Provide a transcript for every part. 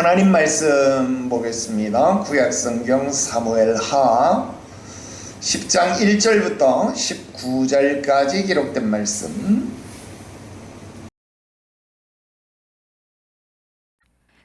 하나님 말씀 보겠습니다. 구약성경 사무엘하 10장 1절부터 19절까지 기록된 말씀.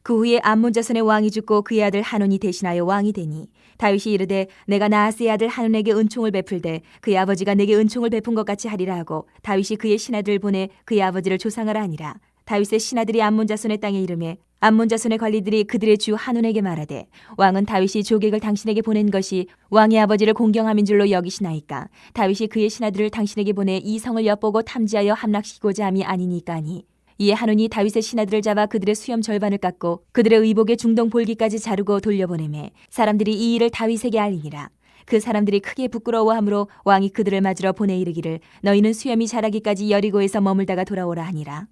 그 후에 암몬 자손의 왕이 죽고 그의 아들 하논이 대신하여 왕이 되니 다윗이 이르되 내가 나하스의 아들 하논에게 은총을 베풀되 그의 아버지가 내게 은총을 베푼 것 같이 하리라 하고 다윗이 그의 신하들을 보내 그의 아버지를 조상하라 하니라. 다윗의 신하들이 암몬 자손의 땅에 이르매 암몬 자손의 관리들이 그들의 주 하논에게 말하되 왕은 다윗이 조객을 당신에게 보낸 것이 왕의 아버지를 공경함인 줄로 여기시나이까. 다윗이 그의 신하들을 당신에게 보내 이 성을 엿보고 탐지하여 함락시키고자 함이 아니니까 하니 이에 하논이 다윗의 신하들을 잡아 그들의 수염 절반을 깎고 그들의 의복의 중동 볼기까지 자르고 돌려보내매 사람들이 이 일을 다윗에게 알리니라. 그 사람들이 크게 부끄러워하므로 왕이 그들을 맞으러 보내 이르기를 너희는 수염이 자라기까지 여리고에서 머물다가 돌아오라 하니라.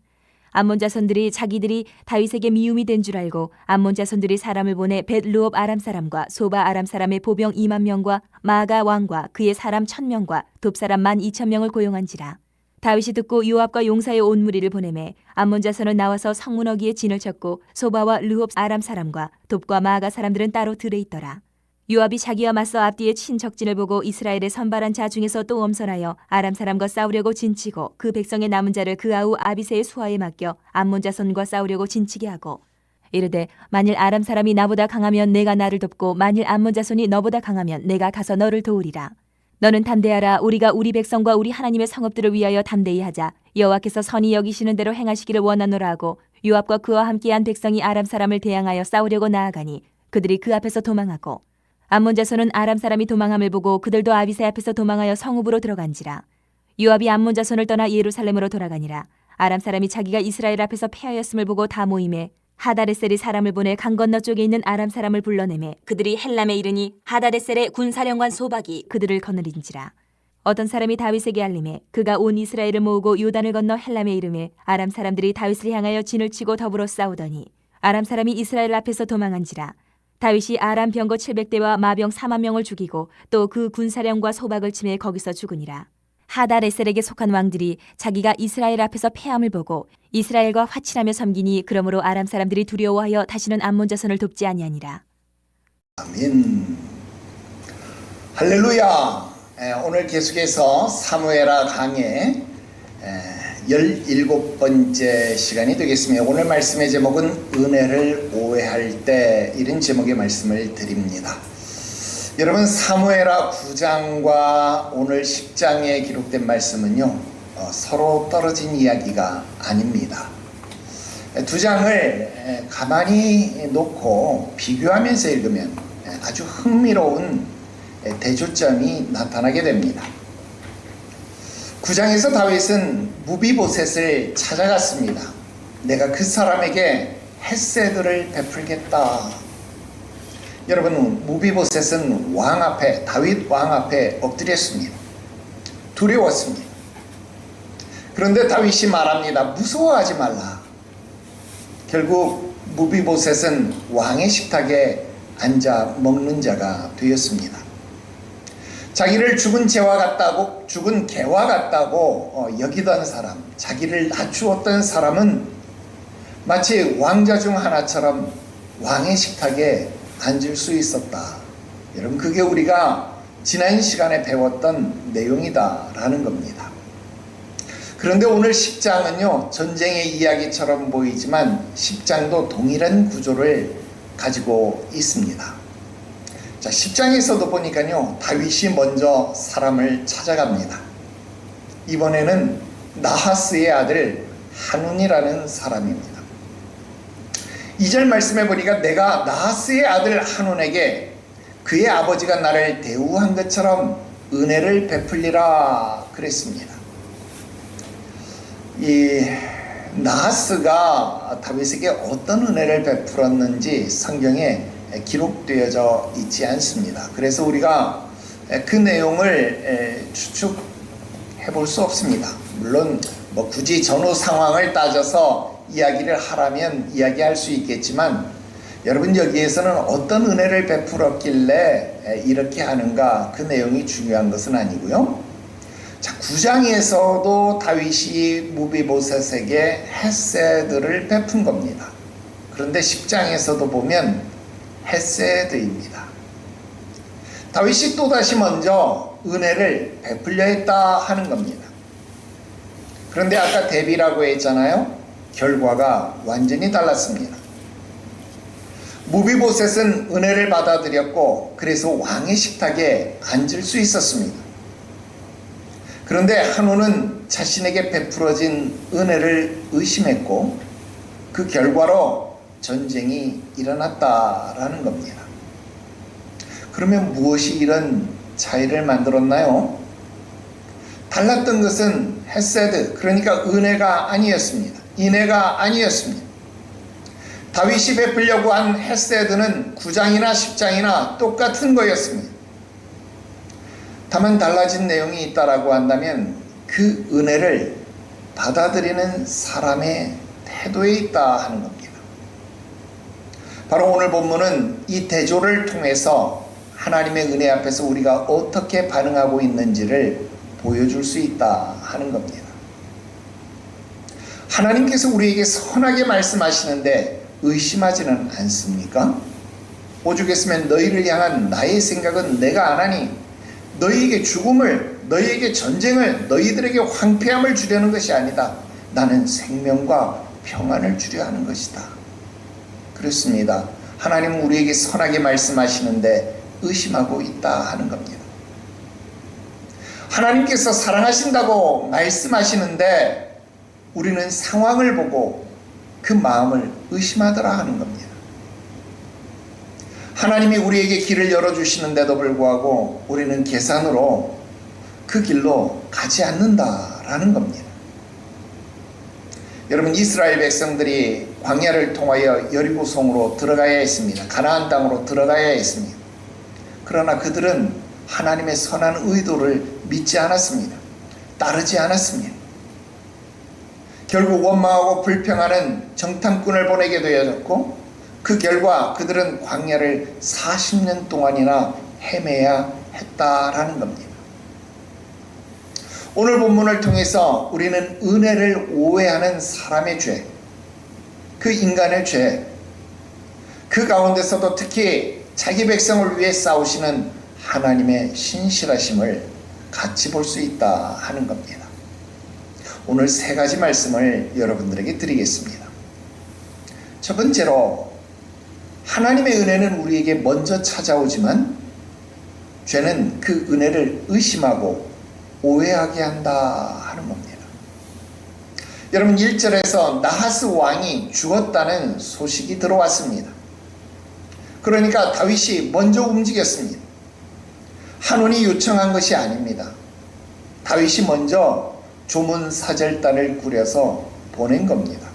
암몬 자손들이 자기들이 다윗에게 미움이 된 줄 알고 암몬 자손들이 사람을 보내 벳르옵 아람 사람과 소바 아람 사람의 보병 2만 명과 마아가 왕과 그의 사람 1,000명과 돕 사람 12,000명을 고용한지라. 다윗이 듣고 요압과 용사의 온 무리를 보내매 암몬 자손은 나와서 성문어기에 진을 쳤고 소바와 르홉 아람 사람과 돕과 마아가 사람들은 따로 들에 있더라. 요압이 자기와 맞서 앞뒤에 친 적진을 보고 이스라엘의 선발한 자 중에서 또 엄선하여 아람 사람과 싸우려고 진치고 그 백성의 남은 자를 그 아우 아비새의 수하에 맡겨 암몬 자손과 싸우려고 진치게 하고 이르되 만일 아람 사람이 나보다 강하면 내가 나를 돕고 만일 암몬 자손이 너보다 강하면 내가 가서 너를 도우리라. 너는 담대하라. 우리가 우리 백성과 우리 하나님의 성읍들을 위하여 담대히 하자. 여호와께서 선히 여기시는 대로 행하시기를 원하노라 하고 요압과 그와 함께한 백성이 아람 사람을 대항하여 싸우려고 나아가니 그들이 그 앞에서 도망하고 암몬 자손은 아람 사람이 도망함을 보고 그들도 아비새 앞에서 도망하여 성읍으로 들어간지라. 요압이 암몬 자손을 떠나 예루살렘으로 돌아가니라. 아람 사람이 자기가 이스라엘 앞에서 패하였음을 보고 다 모임에 하다레셀이 사람을 보내 강 건너 쪽에 있는 아람 사람을 불러내매 그들이 헬람에 이르니 하다레셀의 군사령관 소박이 그들을 거느린지라. 어떤 사람이 다윗에게 알림해 그가 온 이스라엘을 모으고 요단을 건너 헬람에 이르매 아람 사람들이 다윗을 향하여 진을 치고 더불어 싸우더니 아람 사람이 이스라엘 앞에서 도망한지라. 다윗이 아람 병거 700대와 마병 4만 명을 죽이고 또 그 군사령과 소박을 치매 거기서 죽으니라. 하다레셀에게 속한 왕들이 자기가 이스라엘 앞에서 패함을 보고 이스라엘과 화친하며 섬기니 그러므로 아람 사람들이 두려워하여 다시는 암몬 자손을 돕지 아니하니라. 아멘. 할렐루야. 오늘 계속해서 사무엘하 강의 17번째 시간이 되겠습니다. 오늘 말씀의 제목은 은혜를 오해할 때, 이런 제목의 말씀을 드립니다. 여러분, 사무엘하 9장과 오늘 10장에 기록된 말씀은요, 서로 떨어진 이야기가 아닙니다. 두 장을 가만히 놓고 비교하면서 읽으면 아주 흥미로운 대조점이 나타나게 됩니다. 9장에서 다윗은 무비보셋을 찾아갔습니다. 내가 그 사람에게 헤세드를 베풀겠다. 여러분, 무비보셋은 왕 앞에, 다윗 왕 앞에 엎드렸습니다. 두려웠습니다. 그런데 다윗이 말합니다. 무서워하지 말라. 결국 무비보셋은 왕의 식탁에 앉아 먹는 자가 되었습니다. 자기를 죽은 개와 같다고 여기던 사람, 자기를 낮추었던 사람은 마치 왕자 중 하나처럼 왕의 식탁에 앉을 수 있었다. 여러분, 그게 우리가 지난 시간에 배웠던 내용이다라는 겁니다. 그런데 오늘 10장은요, 전쟁의 이야기처럼 보이지만 10장도 동일한 구조를 가지고 있습니다. 자, 10장에서도 보니까요, 다윗이 먼저 사람을 찾아갑니다. 이번에는 나하스의 아들 하논이라는 사람입니다. 2절 말씀해 보니까 내가 나하스의 아들 하논에게 그의 아버지가 나를 대우한 것처럼 은혜를 베풀리라 그랬습니다. 이 나하스가 다윗에게 어떤 은혜를 베풀었는지 성경에 기록되어져 있지 않습니다. 그래서 우리가 그 내용을 추측해 볼 수 없습니다. 물론 굳이 전후 상황을 따져서 이야기를 하라면 이야기할 수 있겠지만, 여러분, 여기에서는 어떤 은혜를 베풀었길래 이렇게 하는가, 그 내용이 중요한 것은 아니고요. 자, 9장에서도 다윗이 무비보셋에게 헤세드를 베푼 겁니다. 그런데 10장에서도 보면 헤세드입니다. 다윗이 또다시 먼저 은혜를 베풀려 했다 하는 겁니다. 그런데 아까 대비라고 했잖아요. 결과가 완전히 달랐습니다. 무비보셋은 은혜를 받아들였고 그래서 왕의 식탁에 앉을 수 있었습니다. 그런데 한온은 자신에게 베풀어진 은혜를 의심했고 그 결과로 전쟁이 일어났다라는 겁니다. 그러면 무엇이 이런 차이를 만들었나요? 달랐던 것은 헤세드, 그러니까 은혜가 아니었습니다. 인애가 아니었습니다. 다윗이 베풀려고 한 헤세드는 9장이나 10장이나 똑같은 거였습니다. 다만 달라진 내용이 있다라고 한다면 그 은혜를 받아들이는 사람의 태도에 있다 하는 겁니다. 바로 오늘 본문은 이 대조를 통해서 하나님의 은혜 앞에서 우리가 어떻게 반응하고 있는지를 보여줄 수 있다 하는 겁니다. 하나님께서 우리에게 선하게 말씀하시는데 의심하지는 않습니까? 오죽했으면 너희를 향한 나의 생각은 내가 안 하니 너희에게 죽음을, 너희에게 전쟁을, 너희들에게 황폐함을 주려는 것이 아니다. 나는 생명과 평안을 주려 하는 것이다. 그렇습니다. 하나님은 우리에게 선하게 말씀하시는데 의심하고 있다 하는 겁니다. 하나님께서 사랑하신다고 말씀하시는데 우리는 상황을 보고 그 마음을 의심하더라 하는 겁니다. 하나님이 우리에게 길을 열어주시는데도 불구하고 우리는 계산으로 그 길로 가지 않는다라는 겁니다. 여러분, 이스라엘 백성들이 광야를 통하여 여리고성으로 들어가야 했습니다. 가나안 땅으로 들어가야 했습니다. 그러나 그들은 하나님의 선한 의도를 믿지 않았습니다. 따르지 않았습니다. 결국 원망하고 불평하는 정탐꾼을 보내게 되어졌고 그 결과 그들은 광야를 40년 동안이나 헤매야 했다라는 겁니다. 오늘 본문을 통해서 우리는 은혜를 오해하는 사람의 죄, 그 인간의 죄, 그 가운데서도 특히 자기 백성을 위해 싸우시는 하나님의 신실하심을 같이 볼 수 있다 하는 겁니다. 오늘 세 가지 말씀을 여러분들에게 드리겠습니다. 첫 번째로, 하나님의 은혜는 우리에게 먼저 찾아오지만 죄는 그 은혜를 의심하고 오해하게 한다 하는 겁니다. 여러분, 1절에서 나하스 왕이 죽었다는 소식이 들어왔습니다. 그러니까 다윗이 먼저 움직였습니다. 한온이 요청한 것이 아닙니다. 다윗이 먼저 조문사절단을 꾸려서 보낸 겁니다.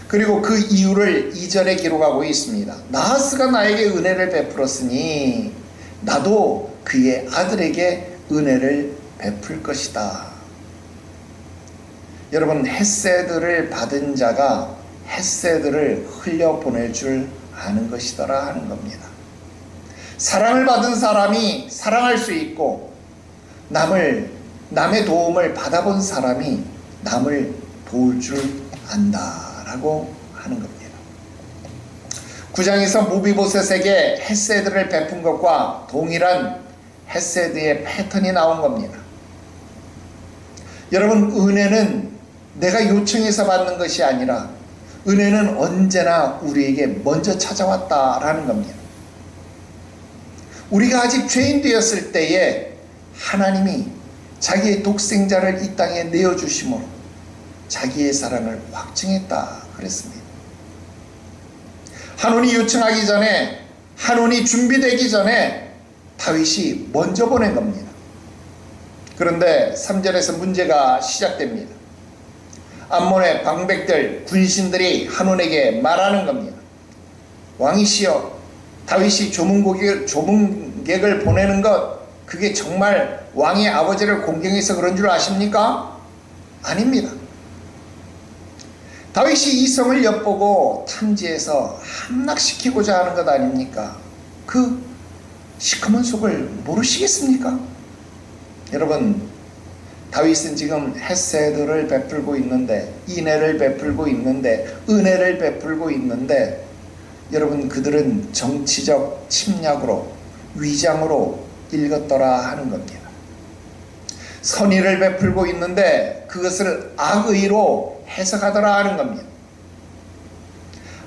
그리고 그 이유를 2절에 기록하고 있습니다. 나하스가 나에게 은혜를 베풀었으니 나도 그의 아들에게 은혜를 베풀 것이다. 여러분, 헤세드를 받은 자가 헤세드를 흘려보낼 줄 아는 것이더라 하는 겁니다. 사랑을 받은 사람이 사랑할 수 있고 남의 도움을 받아본 사람이 남을 도울 줄 안다라고 하는 겁니다. 9장에서 무비보셋에게 헤세드를 베푼 것과 동일한 헤세드의 패턴이 나온 겁니다. 여러분, 은혜는 내가 요청해서 받는 것이 아니라 은혜는 언제나 우리에게 먼저 찾아왔다라는 겁니다. 우리가 아직 죄인 되었을 때에 하나님이 자기의 독생자를 이 땅에 내어주심으로 자기의 사랑을 확증했다 그랬습니다. 한온이 요청하기 전에, 한온이 준비되기 전에 다윗이 먼저 보낸 겁니다. 그런데 3절에서 문제가 시작됩니다. 암몬의 방백들, 군신들이 한온에게 말하는 겁니다. 왕이시여, 다윗이 조문객을 보내는 것, 그게 정말 왕의 아버지를 공경해서 그런 줄 아십니까? 아닙니다. 다윗이 이 성을 엿보고 탐지해서 함락시키고자 하는 것 아닙니까? 그 시커먼 속을 모르시겠습니까? 여러분, 다윗은 지금 헤세드를 베풀고 있는데, 인애를 베풀고 있는데, 은혜를 베풀고 있는데, 여러분, 그들은 정치적 침략으로, 위장으로 읽었더라 하는 겁니다. 선의를 베풀고 있는데 그것을 악의로 해석하더라 하는 겁니다.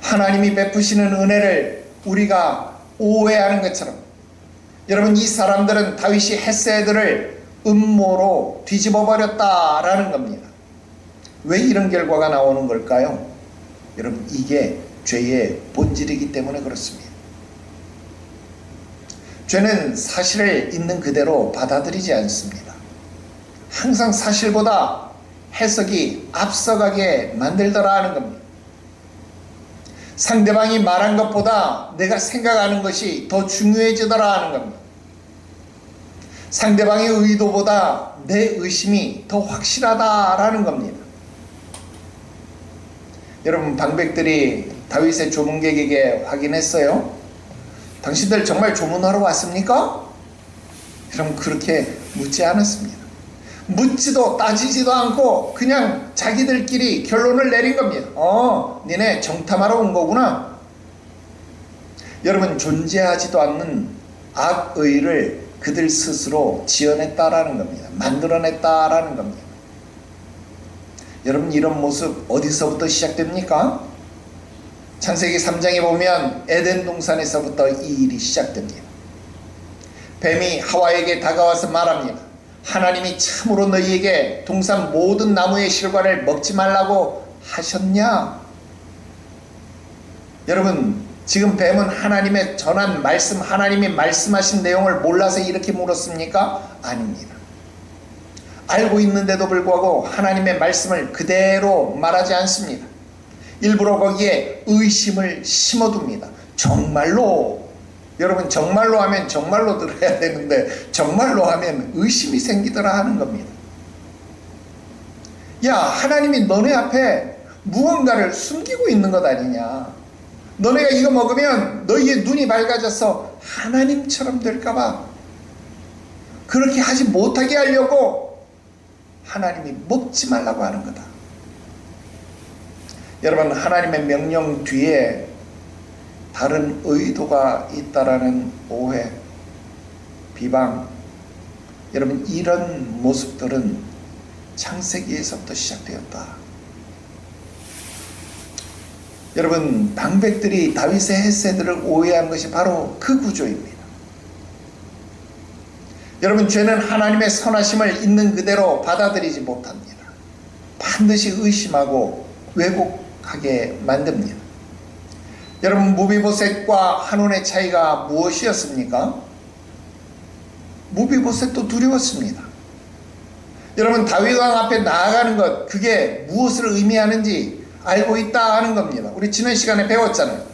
하나님이 베푸시는 은혜를 우리가 오해하는 것처럼, 여러분, 이 사람들은 다윗이 헤세드를 음모로 뒤집어 버렸다라는 겁니다. 왜 이런 결과가 나오는 걸까요? 여러분, 이게 죄의 본질이기 때문에 그렇습니다. 죄는 사실을 있는 그대로 받아들이지 않습니다. 항상 사실보다 해석이 앞서가게 만들더라 하는 겁니다. 상대방이 말한 것보다 내가 생각하는 것이 더 중요해지더라 하는 겁니다. 상대방의 의도보다 내 의심이 더 확실하다라는 겁니다. 여러분, 방백들이 다윗의 조문객에게 확인했어요. 당신들 정말 조문하러 왔습니까? 여러분, 그렇게 묻지 않았습니다. 묻지도 따지지도 않고 그냥 자기들끼리 결론을 내린 겁니다. 니네 정탐하러 온 거구나. 여러분, 존재하지도 않는 악의를 그들 스스로 지어냈다라는 겁니다. 만들어냈다라는 겁니다. 여러분, 이런 모습 어디서부터 시작됩니까? 창세기 3장에 보면 에덴 동산에서부터 이 일이 시작됩니다. 뱀이 하와에게 다가와서 말합니다. 하나님이 참으로 너희에게 동산 모든 나무의 실과를 먹지 말라고 하셨냐? 여러분, 지금 뱀은 하나님의 전한 말씀, 하나님이 말씀하신 내용을 몰라서 이렇게 물었습니까? 아닙니다. 알고 있는데도 불구하고 하나님의 말씀을 그대로 말하지 않습니다. 일부러 거기에 의심을 심어둡니다. 정말로, 여러분, 정말로 하면 정말로 들어야 되는데 정말로 하면 의심이 생기더라 하는 겁니다. 야, 하나님이 너네 앞에 무언가를 숨기고 있는 것 아니냐. 너네가 이거 먹으면 너희의 눈이 밝아져서 하나님처럼 될까봐 그렇게 하지 못하게 하려고 하나님이 먹지 말라고 하는 거다. 여러분, 하나님의 명령 뒤에 다른 의도가 있다라는 오해, 비방, 여러분, 이런 모습들은 창세기에서부터 시작되었다. 여러분, 방백들이 다윗의 헤세드를 오해한 것이 바로 그 구조입니다. 여러분, 죄는 하나님의 선하심을 있는 그대로 받아들이지 못합니다. 반드시 의심하고 왜곡하게 만듭니다. 여러분, 무비보셋과 한온의 차이가 무엇이었습니까? 무비보셋도 두려웠습니다. 여러분, 다윗 왕 앞에 나아가는 것, 그게 무엇을 의미하는지 알고 있다 하는 겁니다. 우리 지난 시간에 배웠잖아요.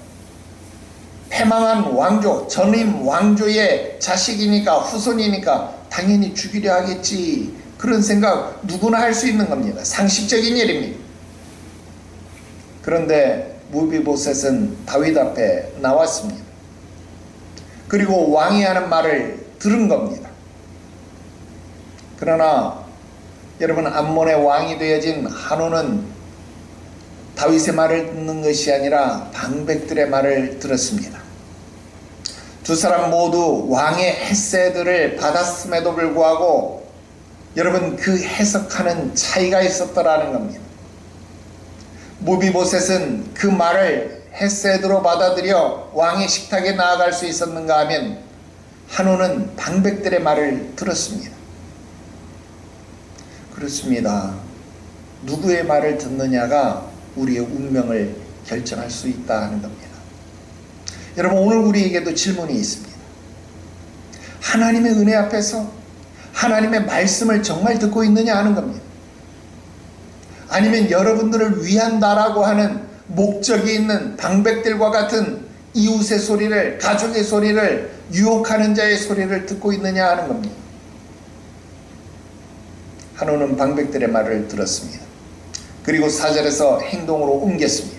패망한 왕조, 전임 왕조의 자식이니까, 후손이니까 당연히 죽이려 하겠지, 그런 생각 누구나 할 수 있는 겁니다. 상식적인 일입니다. 그런데 무비보셋은 다윗 앞에 나왔습니다. 그리고 왕이 하는 말을 들은 겁니다. 그러나 여러분, 암몬의 왕이 되어진 한온은 다윗의 말을 듣는 것이 아니라 방백들의 말을 들었습니다. 두 사람 모두 왕의 헤세드를 받았음에도 불구하고 여러분, 그 해석하는 차이가 있었더라는 겁니다. 무비보셋은 그 말을 헤세드로 받아들여 왕의 식탁에 나아갈 수 있었는가 하면 한온은 방백들의 말을 들었습니다. 그렇습니다. 누구의 말을 듣느냐가 우리의 운명을 결정할 수 있다 하는 겁니다. 여러분, 오늘 우리에게도 질문이 있습니다. 하나님의 은혜 앞에서 하나님의 말씀을 정말 듣고 있느냐 하는 겁니다. 아니면 여러분들을 위한다라고 하는 목적이 있는 방백들과 같은 이웃의 소리를, 가족의 소리를, 유혹하는 자의 소리를 듣고 있느냐 하는 겁니다. 한온은 방백들의 말을 들었습니다. 그리고 4절에서 행동으로 옮겼습니다.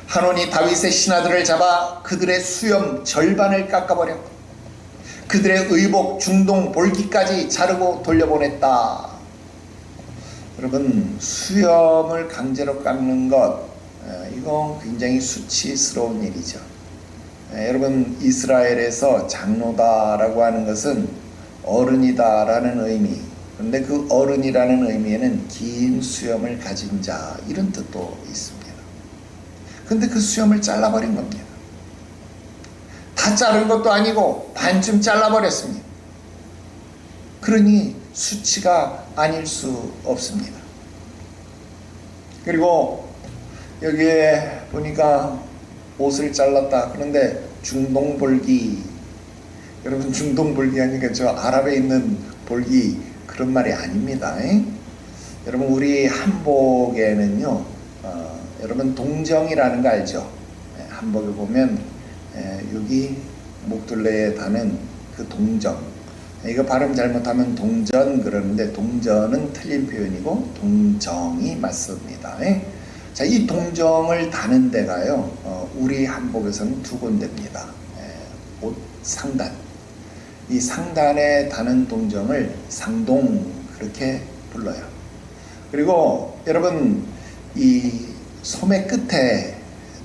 한온이 다윗의 신하들을 잡아 그들의 수염 절반을 깎아버렸고 그들의 의복, 중동, 볼기까지 자르고 돌려보냈다. 여러분, 수염을 강제로 깎는 것, 이건 굉장히 수치스러운 일이죠. 여러분, 이스라엘에서 장로다라고 하는 것은 어른이다라는 의미, 그런데 그 어른이라는 의미에는 긴 수염을 가진 자, 이런 뜻도 있습니다. 근데 그 수염을 잘라버린 겁니다. 다 자른 것도 아니고 반쯤 잘라버렸습니다. 그러니 수치가 아닐 수 없습니다. 그리고 여기에 보니까 옷을 잘랐다. 그런데 중동볼기, 여러분 중동볼기 하니까 저 아랍에 있는 볼기 그런 말이 아닙니다. 여러분, 우리 한복에는요, 여러분 동정이라는 거 알죠? 한복에 보면 여기 목둘레에 다는 그 동정, 이거 발음 잘못하면 동전 그러는데 동전은 틀린 표현이고 동정이 맞습니다. 자, 이 동정을 다는 데가요, 우리 한복에서는 두 군데입니다. 옷 상단, 이 상단에 다는 동정을 상동 그렇게 불러요. 그리고 여러분, 이 소매 끝에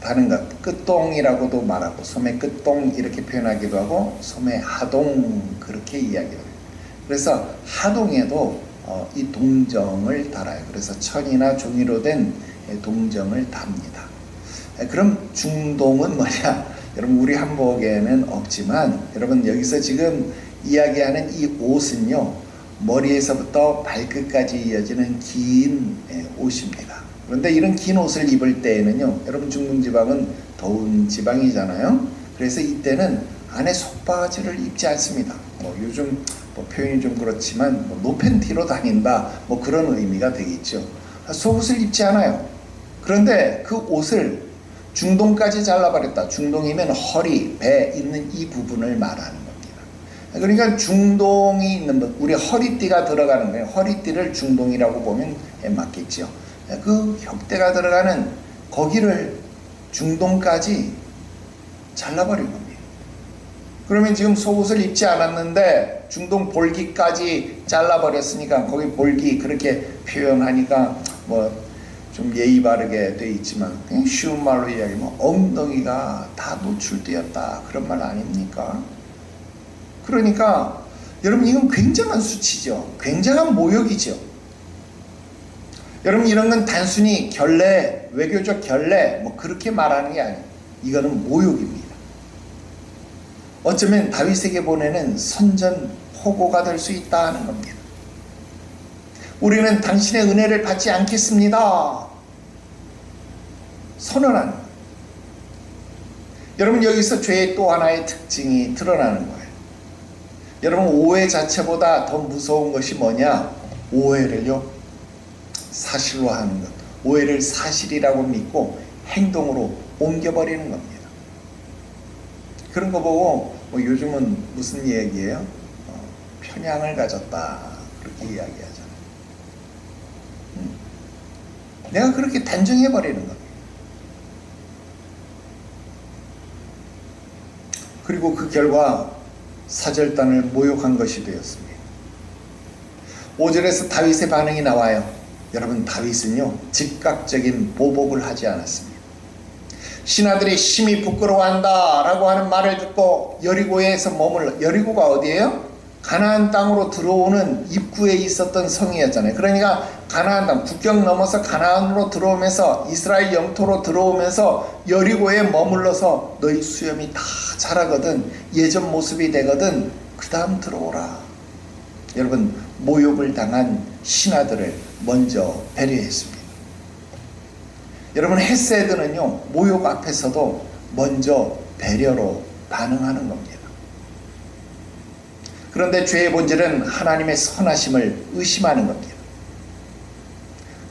다는 것, 끝동이라고도 말하고 소매 끝동 이렇게 표현하기도 하고 소매 하동 그렇게 이야기해요. 그래서 하동에도 이 동정을 달아요. 그래서 천이나 종이로 된 동정을 답니다. 그럼 중동은 뭐냐? 여러분, 우리 한복에는 없지만 여러분, 여기서 지금 이야기하는 이 옷은요, 머리에서부터 발끝까지 이어지는 긴 옷입니다. 그런데 이런 긴 옷을 입을 때에는요, 여러분 중동지방은 더운 지방이잖아요. 그래서 이때는 안에 속바지를 입지 않습니다. 요즘 표현이 좀 그렇지만 노팬티로 다닌다, 그런 의미가 되겠죠. 속옷을 입지 않아요. 그런데 그 옷을 중동까지 잘라버렸다. 중동이면 허리, 배 있는 이 부분을 말하는 겁니다. 그러니까 중동이 있는 것, 우리 허리띠가 들어가는 거예요. 허리띠를 중동이라고 보면 맞겠죠. 그 혁대가 들어가는 거기를 중동까지 잘라버린 겁니다. 그러면 지금 속옷을 입지 않았는데 중동 볼기까지 잘라버렸으니까 거기 볼기 그렇게 표현하니까 좀 예의 바르게 돼 있지만 그냥 쉬운 말로 이야기하면 엉덩이가 다 노출되었다, 그런 말 아닙니까? 그러니까 여러분, 이건 굉장한 수치죠. 굉장한 모욕이죠. 여러분, 이런 건 단순히 결례, 외교적 결례 그렇게 말하는 게 아니에요. 이거는 모욕입니다. 어쩌면 다윗에게 보내는 선전포고가 될 수 있다 하는 겁니다. 우리는 당신의 은혜를 받지 않겠습니다, 선언하는 거예요. 여러분, 여기서 죄의 또 하나의 특징이 드러나는 거예요. 여러분, 오해 자체보다 더 무서운 것이 뭐냐? 오해를요, 사실로 하는 것. 오해를 사실이라고 믿고 행동으로 옮겨버리는 겁니다. 그런 거 보고 요즘은 무슨 얘기예요? 편향을 가졌다, 그렇게 이야기하잖아요. 내가 그렇게 단정해버리는 겁니다. 그리고 그 결과 사절단을 모욕한 것이 되었습니다. 5절에서 다윗의 반응이 나와요. 여러분, 다윗은요, 즉각적인 보복을 하지 않았습니다. 신하들이 심히 부끄러워한다 라고 하는 말을 듣고 여리고에서 여리고가 어디예요? 가나안 땅으로 들어오는 입구에 있었던 성이었잖아요. 그러니까 가나안 땅, 국경 넘어서 가나안으로 들어오면서 이스라엘 영토로 들어오면서 여리고에 머물러서 너희 수염이 다 자라거든, 예전 모습이 되거든, 그 다음 들어오라. 여러분, 모욕을 당한 신하들을 먼저 배려했습니다. 여러분, 헤세드는요, 모욕 앞에서도 먼저 배려로 반응하는 겁니다. 그런데 죄의 본질은 하나님의 선하심을 의심하는 겁니다.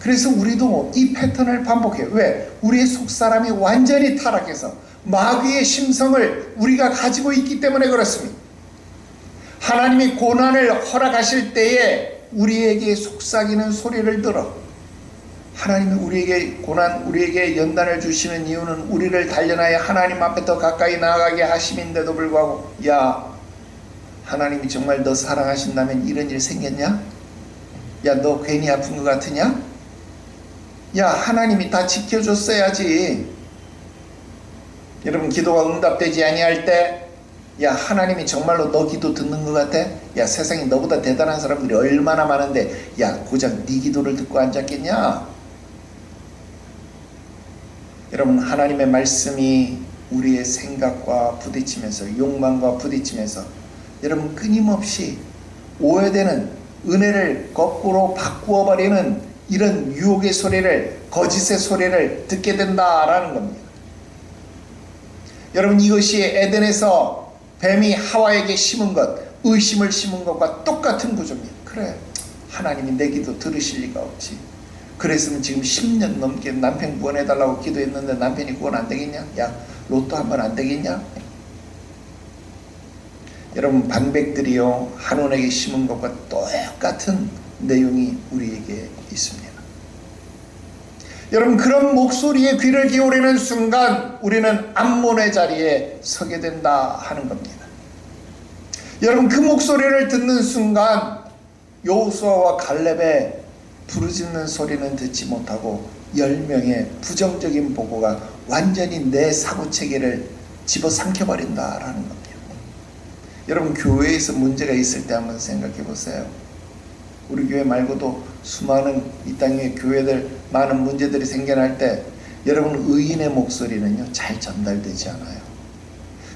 그래서 우리도 이 패턴을 반복해요. 왜? 우리의 속사람이 완전히 타락해서 마귀의 심성을 우리가 가지고 있기 때문에 그렇습니다. 하나님이 고난을 허락하실 때에 우리에게 속삭이는 소리를 들어. 하나님이 우리에게 우리에게 연단을 주시는 이유는 우리를 단련하여 하나님 앞에 더 가까이 나아가게 하심인데도 불구하고, 야, 하나님이 정말 너 사랑하신다면 이런 일 생겼냐? 야, 너 괜히 아픈 것 같으냐? 야, 하나님이 다 지켜줬어야지. 여러분, 기도가 응답되지 아니할 때, 야, 하나님이 정말로 너 기도 듣는 것 같아? 야, 세상에 너보다 대단한 사람들이 얼마나 많은데, 야, 고작 네 기도를 듣고 앉았겠냐? 여러분, 하나님의 말씀이 우리의 생각과 부딪히면서, 욕망과 부딪히면서, 여러분, 끊임없이 오해되는 은혜를 거꾸로 바꾸어 버리는 이런 유혹의 소리를, 거짓의 소리를 듣게 된다라는 겁니다. 여러분, 이것이 에덴에서 뱀이 하와에게 심은 것, 의심을 심은 것과 똑같은 구조입니다. 그래, 하나님이 내 기도 들으실 리가 없지. 그랬으면 지금 10년 넘게 남편 구원해달라고 기도했는데 남편이 구원 안 되겠냐? 야, 로또 한번 안 되겠냐? 여러분, 반백들이요, 한온에게 심은 것과 똑같은 내용이 우리에게 있습니다. 여러분, 그런 목소리에 귀를 기울이는 순간 우리는 암몬의 자리에 서게 된다 하는 겁니다. 여러분, 그 목소리를 듣는 순간 여호수아와 갈렙의 부르짖는 소리는 듣지 못하고 10명의 부정적인 보고가 완전히 내 사고체계를 집어삼켜버린다라는 겁니다. 여러분, 교회에서 문제가 있을 때 한번 생각해 보세요. 우리 교회 말고도 수많은 이 땅의 교회들 많은 문제들이 생겨날 때 여러분, 의인의 목소리는요 잘 전달되지 않아요.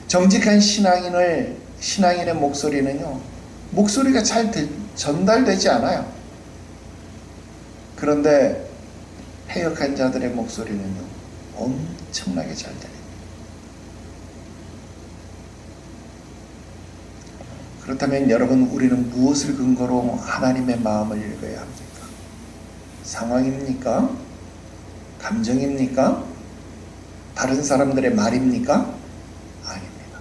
정직한 신앙인의 목소리는요 목소리가 잘 전달되지 않아요. 그런데 패역한 자들의 목소리는요 엄청나게 잘 들려요. 그렇다면 여러분, 우리는 무엇을 근거로 하나님의 마음을 읽어야 합니까? 상황입니까? 감정입니까? 다른 사람들의 말입니까? 아닙니다.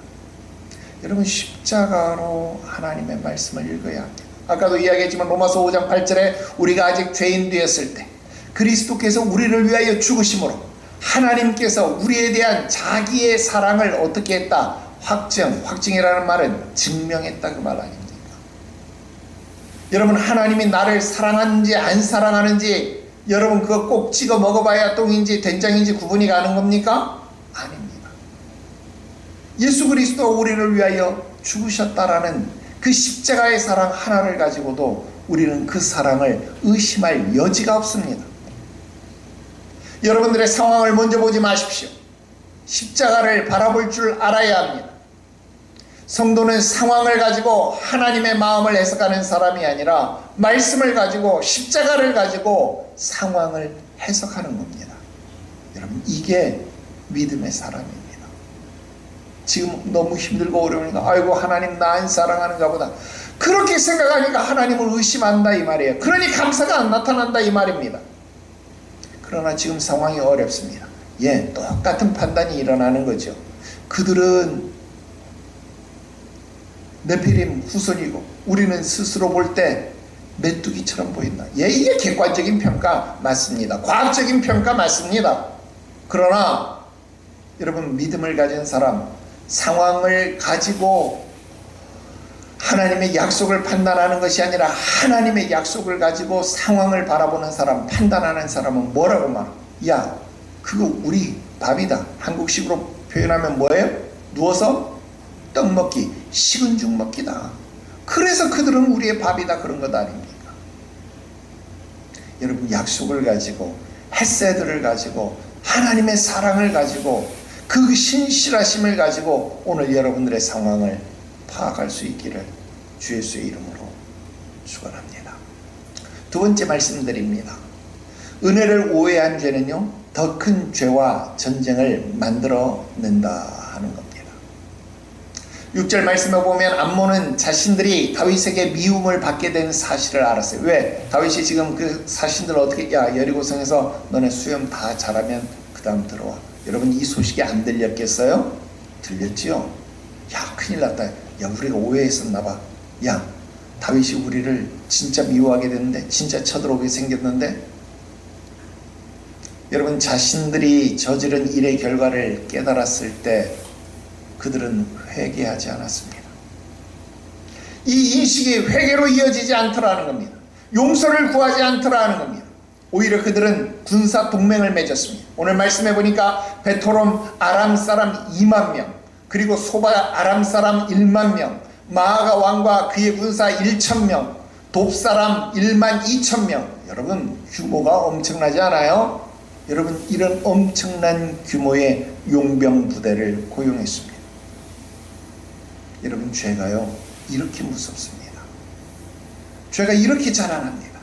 여러분, 십자가로 하나님의 말씀을 읽어야 합니다. 아까도 이야기했지만 로마서 5장 8절에 우리가 아직 죄인 되었을 때 그리스도께서 우리를 위하여 죽으심으로 하나님께서 우리에 대한 자기의 사랑을 어떻게 했다? 확증이라는 말은 증명했다, 그 말 아닙니까? 여러분, 하나님이 나를 사랑하는지 안 사랑하는지 여러분 그거 꼭 찍어 먹어봐야 똥인지 된장인지 구분이 가는 겁니까? 아닙니다. 예수 그리스도가 우리를 위하여 죽으셨다라는 그 십자가의 사랑 하나를 가지고도 우리는 그 사랑을 의심할 여지가 없습니다. 여러분들의 상황을 먼저 보지 마십시오. 십자가를 바라볼 줄 알아야 합니다. 성도는 상황을 가지고 하나님의 마음을 해석하는 사람이 아니라 말씀을 가지고 십자가를 가지고 상황을 해석하는 겁니다. 여러분, 이게 믿음의 사람입니다. 지금 너무 힘들고 어려우니까 아이고 하나님 나 안 사랑하는가 보다 그렇게 생각하니까 하나님을 의심한다 이 말이에요. 그러니 감사가 안 나타난다 이 말입니다. 그러나 지금 상황이 어렵습니다. 예, 똑같은 판단이 일어나는 거죠. 그들은 네피림 후손이고 우리는 스스로 볼 때 메뚜기처럼 보인다. 예, 이게 객관적인 평가 맞습니다. 과학적인 평가 맞습니다. 그러나 여러분, 믿음을 가진 사람, 상황을 가지고 하나님의 약속을 판단하는 것이 아니라 하나님의 약속을 가지고 상황을 바라보는 사람, 판단하는 사람은 뭐라고 말해? 야, 그거 우리 밥이다. 한국식으로 표현하면 뭐예요? 누워서 떡 먹기, 식은 죽 먹기다. 그래서 그들은 우리의 밥이다, 그런 것 아닙니까? 여러분, 약속을 가지고 헤세드를 가지고 하나님의 사랑을 가지고 그 신실하심을 가지고 오늘 여러분들의 상황을 파악할 수 있기를 주 예수의 이름으로 축원합니다. 두 번째 말씀드립니다. 은혜를 오해한 죄는요 더 큰 죄와 전쟁을 만들어낸다 하는 겁니다. 6절 말씀에 보면 암몬은 자신들이 다윗에게 미움을 받게 된 사실을 알았어요. 왜? 다윗이 지금 그 사신들 어떻게, 야, 여리고성에서 너네 수염 다 자라면 그 다음 들어와. 여러분, 이 소식이 안 들렸겠어요? 들렸지요? 야, 큰일 났다. 야, 우리가 오해했었나 봐. 야, 다윗이 우리를 진짜 미워하게 됐는데, 진짜 쳐들어오게 생겼는데. 여러분, 자신들이 저지른 일의 결과를 깨달았을 때 그들은 회개하지 않았습니다. 이 인식이 회개로 이어지지 않더라는 겁니다. 용서를 구하지 않더라는 겁니다. 오히려 그들은 군사 동맹을 맺었습니다. 오늘 말씀해 보니까 베토롬 아람 사람 2만 명, 그리고 소바 아람 사람 1만 명, 마아가 왕과 그의 군사 1천 명, 돕 사람 1만 2천 명. 여러분, 규모가 엄청나지 않아요? 여러분, 이런 엄청난 규모의 용병 부대를 고용했습니다. 여러분, 죄가요 이렇게 무섭습니다. 죄가 이렇게 자라납니다.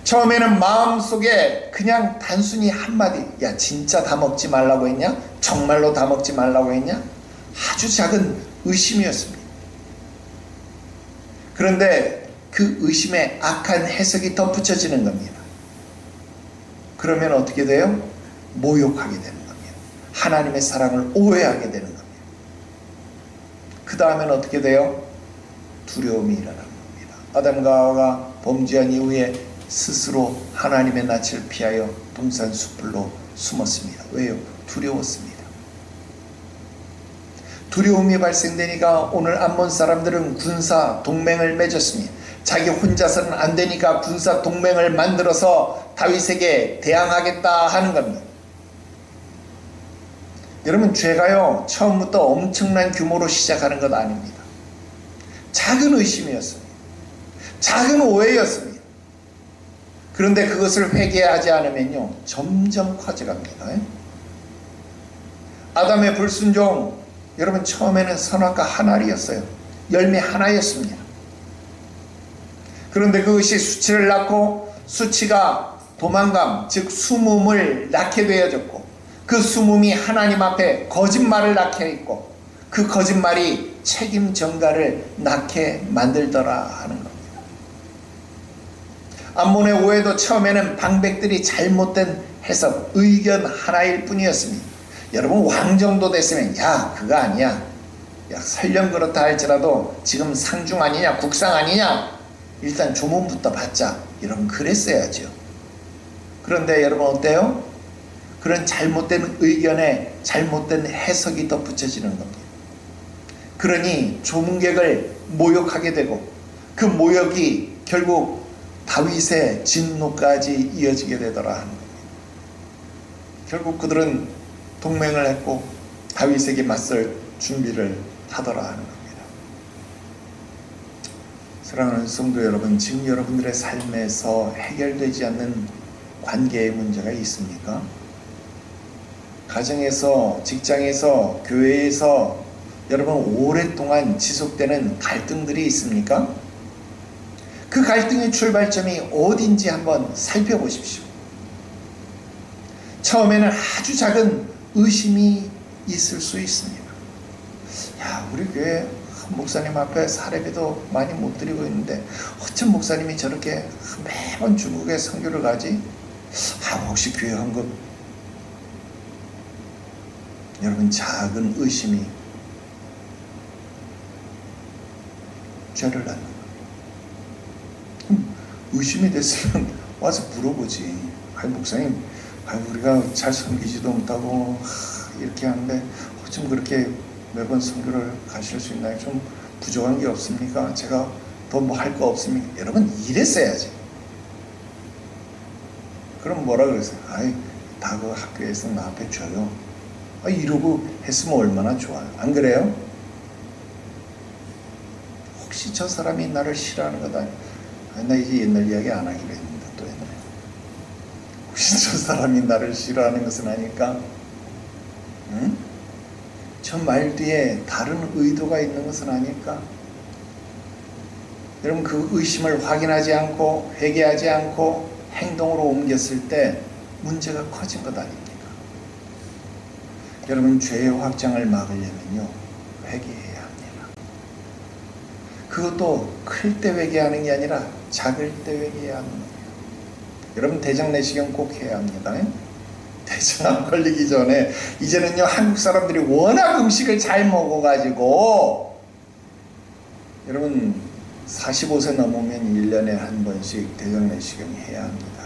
처음에는 마음속에 그냥 단순히 한마디, 야 진짜 다 먹지 말라고 했냐? 정말로 다 먹지 말라고 했냐? 아주 작은 의심이었습니다. 그런데 그 의심에 악한 해석이 덧붙여지는 겁니다. 그러면 어떻게 돼요? 모욕하게 되는 겁니다. 하나님의 사랑을 오해하게 되는 겁니다. 그 다음엔 어떻게 돼요? 두려움이 일어나는 겁니다. 아담과 하와가 범죄한 이후에 스스로 하나님의 낯을 피하여 동산 숲으로 숨었습니다. 왜요? 두려웠습니다. 두려움이 발생되니까 오늘 암몬 사람들은 군사 동맹을 맺었습니다. 자기 혼자서는 안 되니까 군사 동맹을 만들어서 다윗에게 대항하겠다 하는 겁니다. 여러분, 죄가요 처음부터 엄청난 규모로 시작하는 것 아닙니다. 작은 의심이었습니다. 작은 오해였습니다. 그런데 그것을 회개하지 않으면요 점점 커져갑니다. 아담의 불순종, 여러분 처음에는 선악과 한 알이었어요. 열매 하나였습니다. 그런데 그것이 수치를 낳고 수치가 도망감, 즉 수문을 낳게 되어졌고, 그 수문이 하나님 앞에 거짓말을 낳게 했고, 그 거짓말이 책임 전가를 낳게 만들더라 하는 겁니다. 암몬의 오해도 처음에는 방백들이 잘못된 해석, 의견 하나일 뿐이었습니다. 여러분, 왕 정도 됐으면 야 그거 아니야, 야 설령 그렇다 할지라도 지금 상중 아니냐, 국상 아니냐, 일단 조문부터 받자, 여러분 그랬어야죠. 그런데 여러분 어때요? 그런 잘못된 의견에 잘못된 해석이 덧붙여지는 겁니다. 그러니 조문객을 모욕하게 되고, 그 모욕이 결국 다윗의 진노까지 이어지게 되더라 하는 겁니다. 결국 그들은 동맹을 했고 다윗에게 맞설 준비를 하더라 하는 겁니다. 사랑하는 성도 여러분, 지금 여러분들의 삶에서 해결되지 않는 관계의 문제가 있습니까? 가정에서, 직장에서, 교회에서 여러분 오랫동안 지속되는 갈등들이 있습니까? 그 갈등의 출발점이 어딘지 한번 살펴보십시오. 처음에는 아주 작은 의심이 있을 수 있습니다. 야, 우리 교회 목사님 앞에 사례비도 많이 못 드리고 있는데 어쩜 목사님이 저렇게 매번 중국에 선교를 가지? 혹시 교회 헌금? 여러분, 작은 의심이 죄를 낳는 거예요. 의심이 됐으면 와서 물어보지. 목사님, 우리가 잘 섬기지도 못하고 이렇게 하는데 어쩜 그렇게 매번 선교를 가실 수 있나요? 좀 부족한 게 없습니까? 제가 더 뭐 할 거 없습니까? 여러분, 이랬어야지. 그럼 뭐라 그랬어요? 다 그 학교에서 나 앞에 줘요. 이러고 했으면 얼마나 좋아요. 안 그래요? 혹시 저 사람이 나를 싫어하는 거다. 나 이제 옛날 이야기 안 하기로 했는데 또 했네. 혹시 저 사람이 나를 싫어하는 것은 아닐까? 응? 저 말 뒤에 다른 의도가 있는 것은 아닐까? 여러분, 그 의심을 확인하지 않고 회개하지 않고 행동으로 옮겼을 때 문제가 커진 것 아닙니까? 여러분, 죄의 확장을 막으려면요 회개해야 합니다. 그것도 클 때 회개하는 게 아니라 작을 때 회개해야 하는 거예요. 여러분, 대장 내시경 꼭 해야 합니다. 대장암 걸리기 전에. 이제는요 한국 사람들이 워낙 음식을 잘 먹어가지고 여러분 45세 넘으면 1년에 한 번씩 대장 내시경 해야 합니다.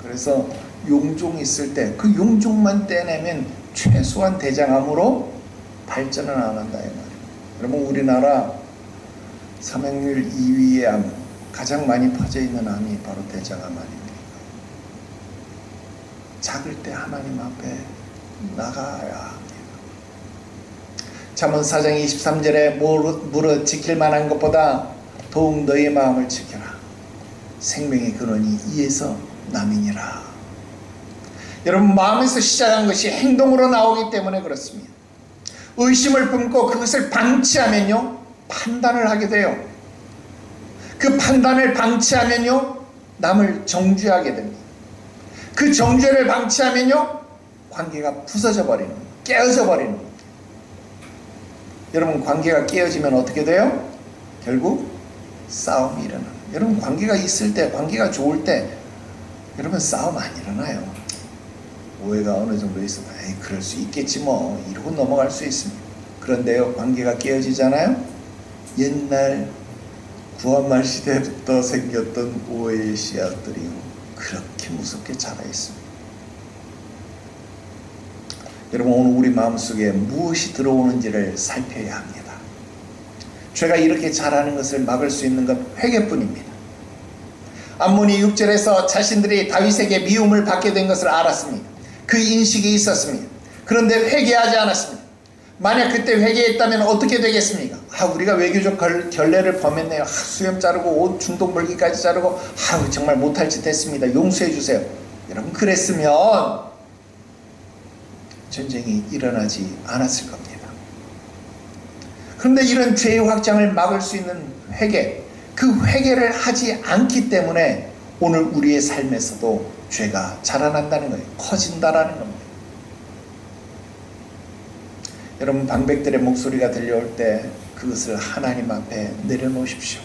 그래서 용종 있을 때 그 용종만 떼내면 최소한 대장암으로 발전은 안 한다 이 말이에요. 여러분, 우리나라 사망률 2위의 암, 가장 많이 퍼져 있는 암이 바로 대장암입니다. 작을 때 하나님 앞에 나가야 합니다. 잠언 4장 23절에 무릇 지킬 만한 것보다 더욱 너의 마음을 지켜라. 생명의 근원이 이에서 남이니라. 여러분, 마음에서 시작한 것이 행동으로 나오기 때문에 그렇습니다. 의심을 품고 그것을 방치하면요, 판단을 하게 돼요. 그 판단을 방치하면요, 남을 정죄하게 됩니다. 그 정죄를 방치하면요, 관계가 부서져 버리는, 깨어져 버리는 거예요. 여러분, 관계가 깨어지면 어떻게 돼요? 결국 싸움이 일어나요. 여러분, 관계가 있을 때, 관계가 좋을 때 여러분 싸움 안 일어나요. 오해가 어느 정도 있으면 에이, 그럴 수 있겠지 뭐 이러고 넘어갈 수 있습니다. 그런데요, 관계가 깨어지잖아요. 옛날 구한말 시대부터 생겼던 오해의 씨앗들이 그렇게 무섭게 자라 있습니다. 여러분, 오늘 우리 마음속에 무엇이 들어오는지를 살펴야 합니다. 죄가 이렇게 자라는 것을 막을 수 있는 건 회개뿐입니다. 암몬이 6절에서 자신들이 다윗에게 미움을 받게 된 것을 알았습니다. 그 인식이 있었습니다. 그런데 회개하지 않았습니다. 만약 그때 회개했다면 어떻게 되겠습니까? 우리가 외교적 결례를 범했네요. 수염 자르고 옷 중동 벌기까지 자르고 정말 못할 짓 했습니다. 용서해 주세요. 여러분, 그랬으면 전쟁이 일어나지 않았을 겁니다. 그런데 이런 죄의 확장을 막을 수 있는 회개, 그 회개를 하지 않기 때문에 오늘 우리의 삶에서도 죄가 자라난다는 거예요. 커진다라는 겁니다. 여러분, 방백들의 목소리가 들려올 때 그것을 하나님 앞에 내려놓으십시오.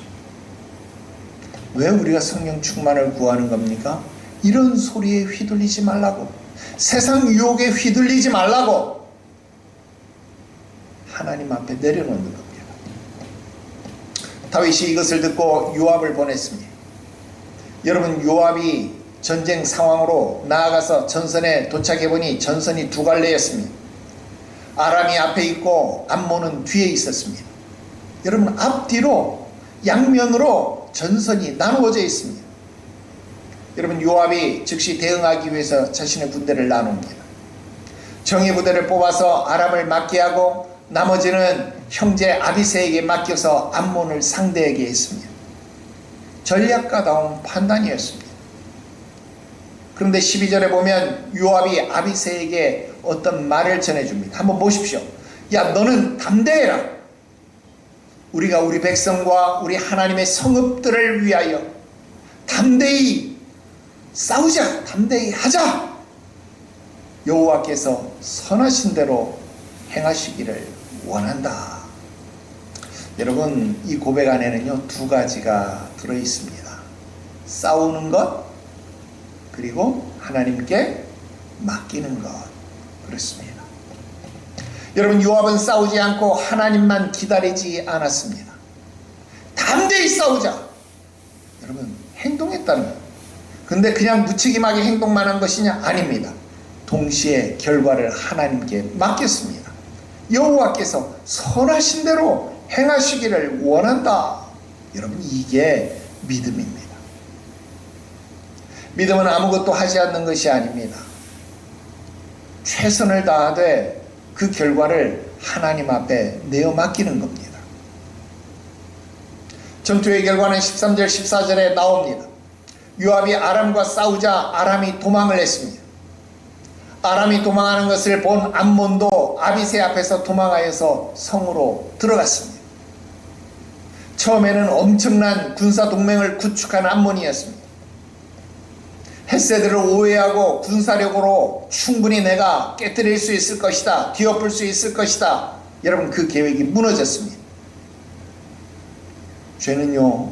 왜 우리가 성령 충만을 구하는 겁니까? 이런 소리에 휘둘리지 말라고, 세상 유혹에 휘둘리지 말라고 하나님 앞에 내려놓는 겁니다. 다윗이 이것을 듣고 요압을 보냈습니다. 여러분, 요압이 전쟁 상황으로 나아가서 전선에 도착해보니 전선이 두 갈래였습니다. 아람이 앞에 있고 암몬은 뒤에 있었습니다. 여러분, 앞뒤로 양면으로 전선이 나누어져 있습니다. 여러분, 요압이 즉시 대응하기 위해서 자신의 군대를 나눕니다. 정예 부대를 뽑아서 아람을 막게 하고 나머지는 형제 아비새에게 맡겨서 암몬을 상대하게 했습니다. 전략가다운 판단이었습니다. 그런데 12절에 보면 요압이 아비새에게 어떤 말을 전해줍니다. 한번 보십시오. 야, 너는 담대해라. 우리가 우리 백성과 우리 하나님의 성읍들을 위하여 담대히 싸우자, 담대히 하자. 여호와께서 선하신 대로 행하시기를 원한다. 여러분, 이 고백 안에는요, 두 가지가 들어있습니다. 싸우는 것, 그리고 하나님께 맡기는 것. 그렇습니다. 여러분, 요압은 싸우지 않고 하나님만 기다리지 않았습니다. 담대히 싸우자. 여러분, 행동했다는 거예요. 근데 그냥 무책임하게 행동만 한 것이냐? 아닙니다. 동시에 결과를 하나님께 맡겼습니다. 여호와께서 선하신 대로 행하시기를 원한다. 여러분, 이게 믿음입니다. 믿음은 아무것도 하지 않는 것이 아닙니다. 최선을 다하되 그 결과를 하나님 앞에 내어 맡기는 겁니다. 전투의 결과는 13절 14절에 나옵니다. 요압이 아람과 싸우자 아람이 도망을 했습니다. 아람이 도망하는 것을 본 암몬도 아비새 앞에서 도망하여서 성으로 들어갔습니다. 처음에는 엄청난 군사 동맹을 구축한 암몬이었습니다. 헷세들을 오해하고 군사력으로 충분히 내가 깨뜨릴 수 있을 것이다, 뒤엎을 수 있을 것이다. 여러분, 그 계획이 무너졌습니다. 죄는요,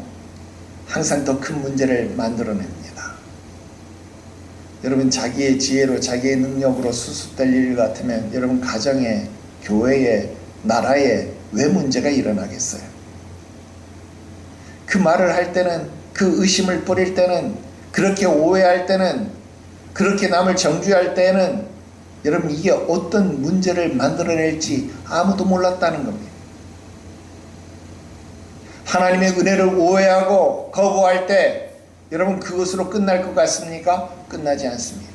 항상 더 큰 문제를 만들어냅니다. 여러분, 자기의 지혜로 자기의 능력으로 수습될 일 같으면 여러분 가정에, 교회에, 나라에 왜 문제가 일어나겠어요? 그 말을 할 때는, 그 의심을 뿌릴 때는, 그렇게 오해할 때는, 그렇게 남을 정죄할 때는 여러분, 이게 어떤 문제를 만들어낼지 아무도 몰랐다는 겁니다. 하나님의 은혜를 오해하고 거부할 때 여러분 그것으로 끝날 것 같습니까? 끝나지 않습니다.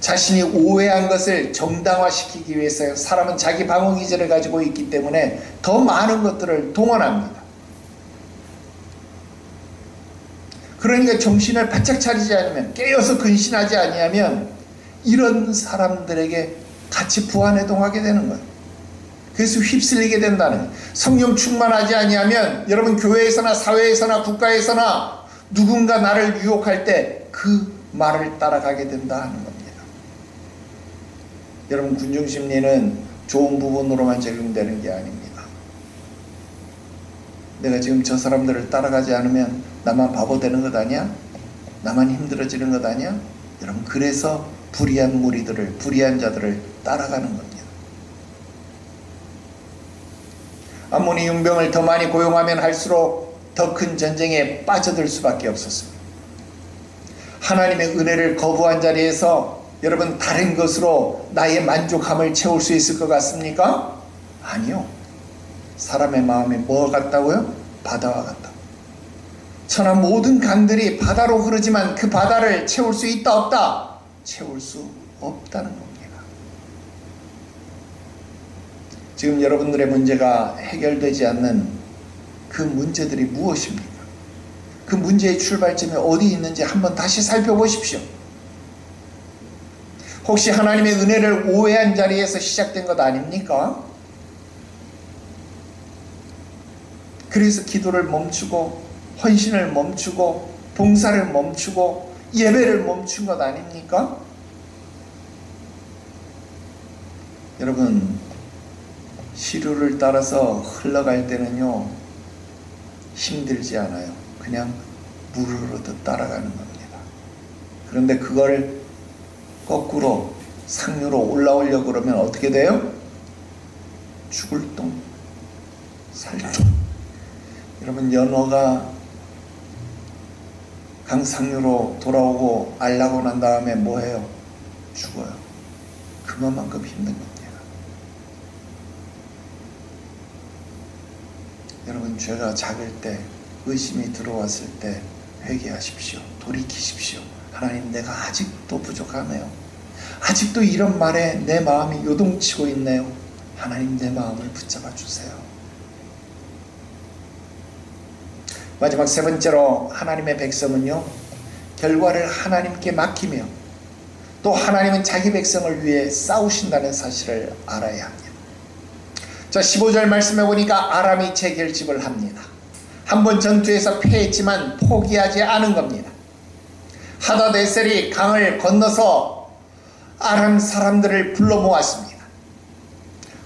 자신이 오해한 것을 정당화시키기 위해서 사람은 자기 방어기제를 가지고 있기 때문에 더 많은 것들을 동원합니다. 그러니까 정신을 바짝 차리지 않으면, 깨어서 근신하지 아니하면 이런 사람들에게 같이 부안해동하게 되는 거예요. 그래서 휩쓸리게 된다는 거예요. 성령 충만하지 아니하면 여러분 교회에서나 사회에서나 국가에서나 누군가 나를 유혹할 때 그 말을 따라가게 된다 하는 겁니다. 여러분 군중심리는 좋은 부분으로만 적용되는 게 아닙니다. 내가 지금 저 사람들을 따라가지 않으면 나만 바보 되는 것 아니야? 나만 힘들어지는 것 아니야? 여러분 그래서 불의한 무리들을, 불의한 자들을 따라가는 겁니다. 암몬이 용병을 더 많이 고용하면 할수록 더 큰 전쟁에 빠져들 수밖에 없었습니다. 하나님의 은혜를 거부한 자리에서 여러분 다른 것으로 나의 만족함을 채울 수 있을 것 같습니까? 아니요. 사람의 마음이 뭐 같다고요? 바다와 같다. 천하 모든 강들이 바다로 흐르지만 그 바다를 채울 수 있다 없다? 채울 수 없다는 겁니다. 지금 여러분들의 문제가 해결되지 않는 그 문제들이 무엇입니까? 그 문제의 출발점이 어디 있는지 한번 다시 살펴보십시오. 혹시 하나님의 은혜를 오해한 자리에서 시작된 것 아닙니까? 그래서 기도를 멈추고 헌신을 멈추고 봉사를 멈추고 예배를 멈춘 것 아닙니까? 여러분 시류를 따라서 흘러갈 때는요 힘들지 않아요. 그냥 물을 흐르듯 따라가는 겁니다. 그런데 그걸 거꾸로 상류로 올라오려고 그러면 어떻게 돼요? 죽을 똥 살똥. 여러분 연어가 강상류로 돌아오고 알라고 난 다음에 뭐해요? 죽어요. 그만큼 힘든 겁니다. 여러분 죄가 작을 때, 의심이 들어왔을 때 회개하십시오. 돌이키십시오. 하나님 내가 아직도 부족하네요. 아직도 이런 말에 내 마음이 요동치고 있네요. 하나님 내 마음을 붙잡아 주세요. 마지막 세 번째로 하나님의 백성은요 결과를 하나님께 맡기며 또 하나님은 자기 백성을 위해 싸우신다는 사실을 알아야 합니다. 자 15절 말씀해 보니까 아람이 재결집을 합니다. 한번 전투에서 패했지만 포기하지 않은 겁니다. 하다데셀이 강을 건너서 아람 사람들을 불러 모았습니다.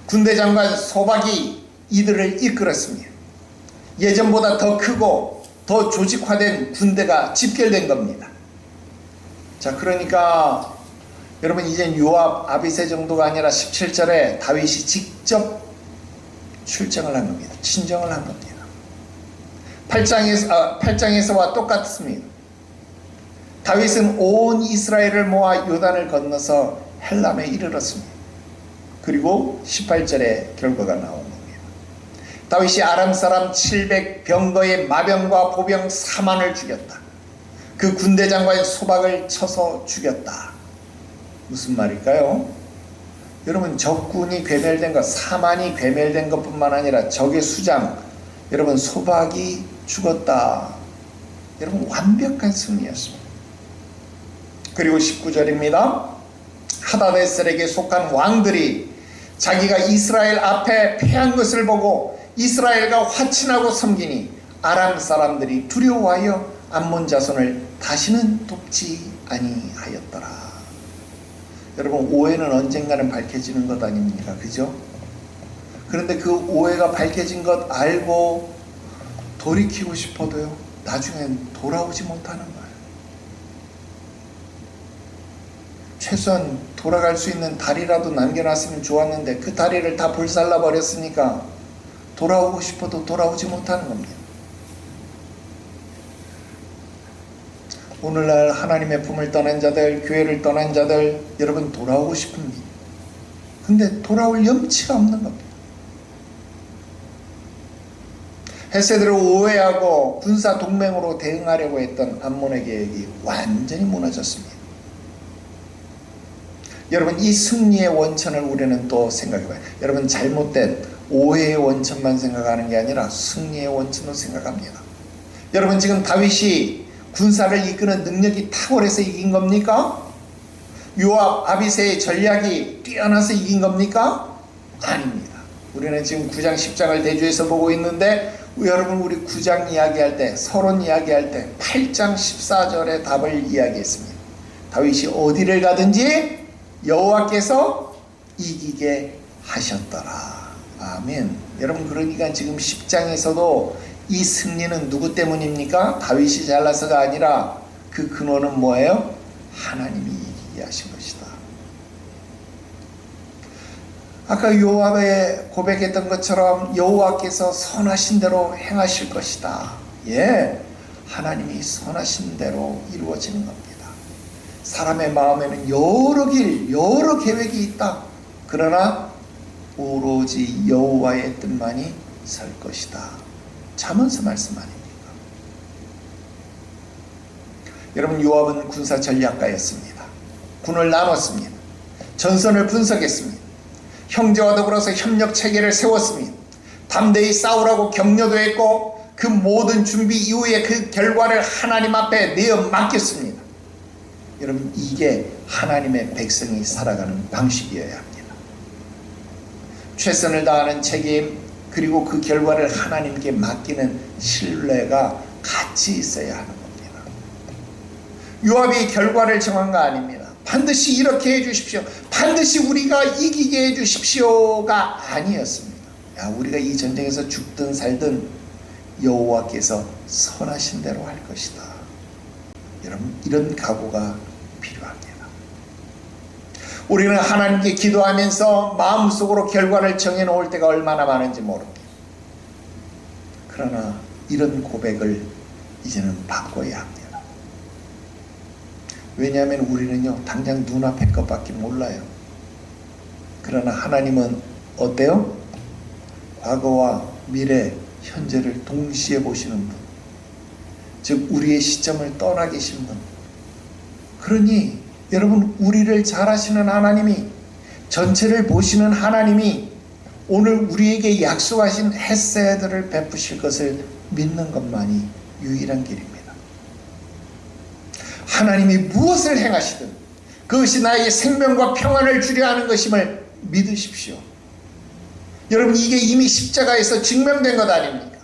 군대 장관 소박이 이들을 이끌었습니다. 예전보다 더 크고 더 조직화된 군대가 집결된 겁니다. 자 그러니까 여러분 이젠 요압, 아비새 정도가 아니라 17절에 다윗이 직접 출정을 한 겁니다. 친정을 한 겁니다. 8장에서와 똑같습니다. 다윗은 온 이스라엘을 모아 요단을 건너서 헬람에 이르렀습니다. 그리고 18절에 결과가 나온 겁니다. 다윗이 아람 사람 700병거의 마병과 보병 4만을 죽였다. 그 군대 장관 소박을 쳐서 죽였다. 무슨 말일까요? 여러분 적군이 괴멸된 것, 4만이 괴멸된 것뿐만 아니라 적의 수장, 여러분 소박이 죽었다. 여러분 완벽한 승리였습니다. 그리고 19절입니다. 하다데셀에게 속한 왕들이 자기가 이스라엘 앞에 패한 것을 보고 이스라엘과 화친하고 섬기니 아람 사람들이 두려워하여 암몬 자손을 다시는 돕지 아니하였더라. 여러분 오해는 언젠가는 밝혀지는 것 아닙니까? 그죠? 그런데 그 오해가 밝혀진 것 알고 돌이키고 싶어도요 나중엔 돌아오지 못하는 거예요. 최소한 돌아갈 수 있는 다리라도 남겨놨으면 좋았는데 그 다리를 다 불살라 버렸으니까 돌아오고 싶어도 돌아오지 못하는 겁니다. 오늘날 하나님의 품을 떠난 자들, 교회를 떠난 자들, 여러분 돌아오고 싶습니다. 근데 돌아올 염치가 없는 겁니다. 헤세드를 오해하고 군사 동맹으로 대응하려고 했던 암몬의 계획이 완전히 무너졌습니다. 여러분, 이 승리의 원천을 우리는 또 생각해봐요. 여러분, 잘못된 오해의 원천만 생각하는 게 아니라 승리의 원천도 생각합니다. 여러분, 지금 다윗이 군사를 이끄는 능력이 탁월해서 이긴 겁니까? 요압, 아비새의 전략이 뛰어나서 이긴 겁니까? 아닙니다. 우리는 지금 9장 10장을 대주해서 보고 있는데, 여러분, 우리 9장 이야기할 때, 서론 이야기할 때 8장 14절의 답을 이야기했습니다. 다윗이 어디를 가든지 여호와께서 이기게 하셨더라. 아멘. 여러분, 그러니까 지금 10장에서도 이 승리는 누구 때문입니까? 다윗이 잘나서가 아니라 그 근원은 뭐예요? 하나님이 이기게 하신 것이다. 아까 요압에 고백했던 것처럼 여호와께서 선하신 대로 행하실 것이다. 예, 하나님이 선하신 대로 이루어지는 겁니다. 사람의 마음에는 여러 길, 여러 계획이 있다. 그러나 오로지 여호와의 뜻만이 설 것이다. 잠언서 말씀 아닙니까? 여러분, 요압은 군사 전략가였습니다. 군을 나눴습니다. 전선을 분석했습니다. 형제와 더불어서 협력 체계를 세웠습니다. 담대히 싸우라고 격려도 했고, 그 모든 준비 이후에 그 결과를 하나님 앞에 내어 맡겼습니다. 여러분, 이게 하나님의 백성이 살아가는 방식이어야 합니다. 최선을 다하는 책임, 그리고 그 결과를 하나님께 맡기는 신뢰가 같이 있어야 하는 겁니다. 요압이 결과를 정한 거 아닙니다. 반드시 이렇게 해주십시오, 반드시 우리가 이기게 해주십시오가 아니었습니다. 야, 우리가 이 전쟁에서 죽든 살든 여호와께서 선하신 대로 할 것이다. 여러분, 이런 각오가 필요합니다. 우리는 하나님께 기도하면서 마음속으로 결과를 정해놓을 때가 얼마나 많은지 모릅니다. 그러나 이런 고백을 이제는 바꿔야 합니다. 왜냐하면 우리는요, 당장 눈앞의 것밖에 몰라요. 그러나 하나님은 어때요? 과거와 미래, 현재를 동시에 보시는 분, 즉 우리의 시점을 떠나 계신 분. 그러니 여러분, 우리를 잘 아시는 하나님이, 전체를 보시는 하나님이 오늘 우리에게 약속하신 헤세드를 베푸실 것을 믿는 것만이 유일한 길입니다. 하나님이 무엇을 행하시든 그것이 나에게 생명과 평안을 주려 하는 것임을 믿으십시오. 여러분, 이게 이미 십자가에서 증명된 것 아닙니까?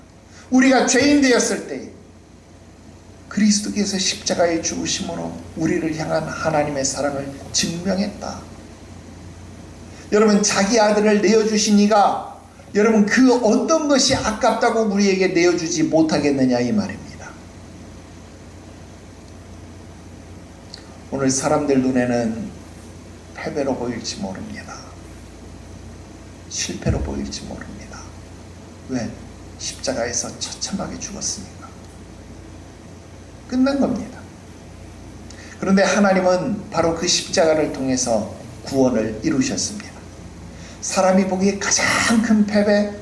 우리가 죄인 되었을 때 그리스도께서 십자가에 죽으심으로 우리를 향한 하나님의 사랑을 증명했다. 여러분, 자기 아들을 내어주신 이가 여러분 그 어떤 것이 아깝다고 우리에게 내어주지 못하겠느냐 이 말입니다. 오늘 사람들 눈에는 패배로 보일지 모릅니다. 실패로 보일지 모릅니다. 왜? 십자가에서 처참하게 죽었으니까. 끝난 겁니다. 그런데 하나님은 바로 그 십자가를 통해서 구원을 이루셨습니다. 사람이 보기에 가장 큰 패배,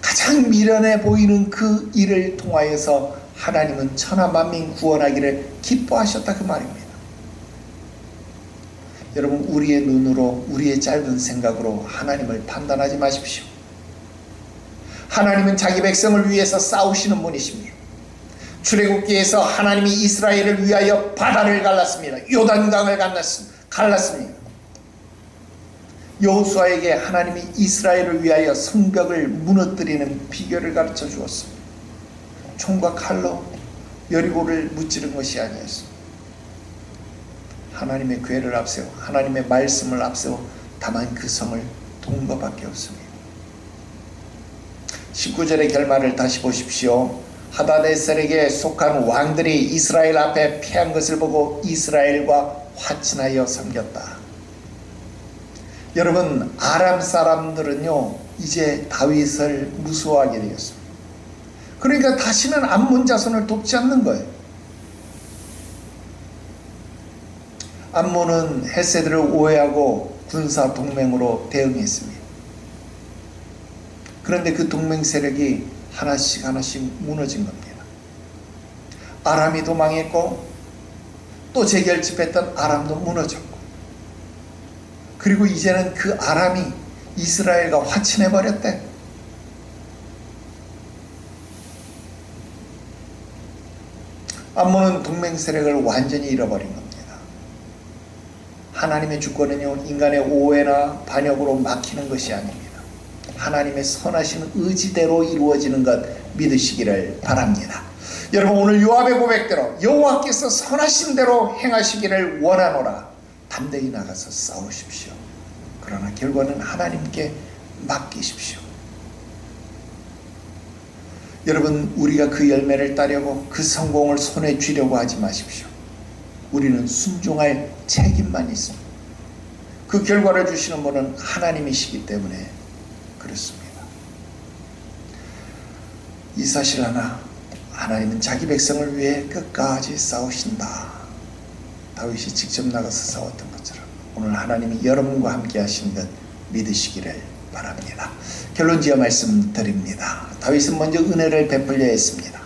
가장 미련해 보이는 그 일을 통하여서 하나님은 천하 만민 구원하기를 기뻐하셨다 그 말입니다. 여러분, 우리의 눈으로, 우리의 짧은 생각으로 하나님을 판단하지 마십시오. 하나님은 자기 백성을 위해서 싸우시는 분이십니다. 출애굽기에서 하나님이 이스라엘을 위하여 바다를 갈랐습니다. 요단강을 갈랐습니다. 여호수아에게 하나님이 이스라엘을 위하여 성벽을 무너뜨리는 비결을 가르쳐 주었습니다. 총과 칼로 여리고를 무찌른 것이 아니었습니다. 하나님의 괴를 앞세워, 하나님의 말씀을 앞세워 다만 그 성을 돈 것밖에 없습니다. 19절의 결말을 다시 보십시오. 하다네셀에게 속한 왕들이 이스라엘 앞에 패한 것을 보고 이스라엘과 화친하여 섬겼다. 여러분, 아람 사람들은요 이제 다윗을 무서워하게 되었습니다. 그러니까 다시는 암몬 자손을 돕지 않는 거예요. 암몬은 헤세드를 오해하고 군사 동맹으로 대응했습니다. 그런데 그 동맹 세력이 하나씩 하나씩 무너진 겁니다. 아람이도 망했고 또 재결집했던 아람도 무너졌고, 그리고 이제는 그 아람이 이스라엘과 화친해버렸대. 암몬은 동맹 세력을 완전히 잃어버린 겁니다. 하나님의 주권은요, 인간의 오해나 반역으로 막히는 것이 아닙니다. 하나님의 선하신 의지대로 이루어지는 것 믿으시기를 바랍니다. 여러분, 오늘 요압의 고백대로 여호와께서 선하신 대로 행하시기를 원하노라. 담대히 나가서 싸우십시오. 그러나 결과는 하나님께 맡기십시오. 여러분, 우리가 그 열매를 따려고 그 성공을 손에 쥐려고 하지 마십시오. 우리는 순종할 책임만 있습니다. 그 결과를 주시는 분은 하나님이시기 때문에 그렇습니다. 이 사실 하나, 하나님은 자기 백성을 위해 끝까지 싸우신다. 다윗이 직접 나가서 싸웠던 것처럼 오늘 하나님이 여러분과 함께 하신 것 믿으시기를 바랍니다. 결론지어 말씀드립니다. 다윗은 먼저 은혜를 베풀려 했습니다.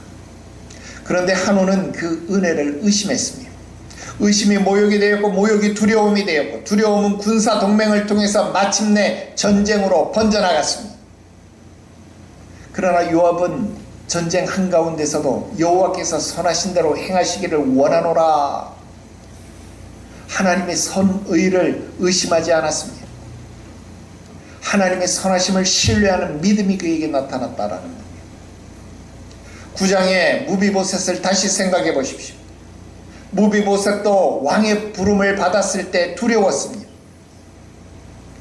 그런데 한온은 그 은혜를 의심했습니다. 의심이 모욕이 되었고, 모욕이 두려움이 되었고, 두려움은 군사 동맹을 통해서 마침내 전쟁으로 번져나갔습니다. 그러나 요압은 전쟁 한가운데서도 여호와께서 선하신 대로 행하시기를 원하노라. 하나님의 선의를 의심하지 않았습니다. 하나님의 선하심을 신뢰하는 믿음이 그에게 나타났다라는 겁니다. 9장의 무비보셋을 다시 생각해 보십시오. 무비보셋도 왕의 부름을 받았을 때 두려웠습니다.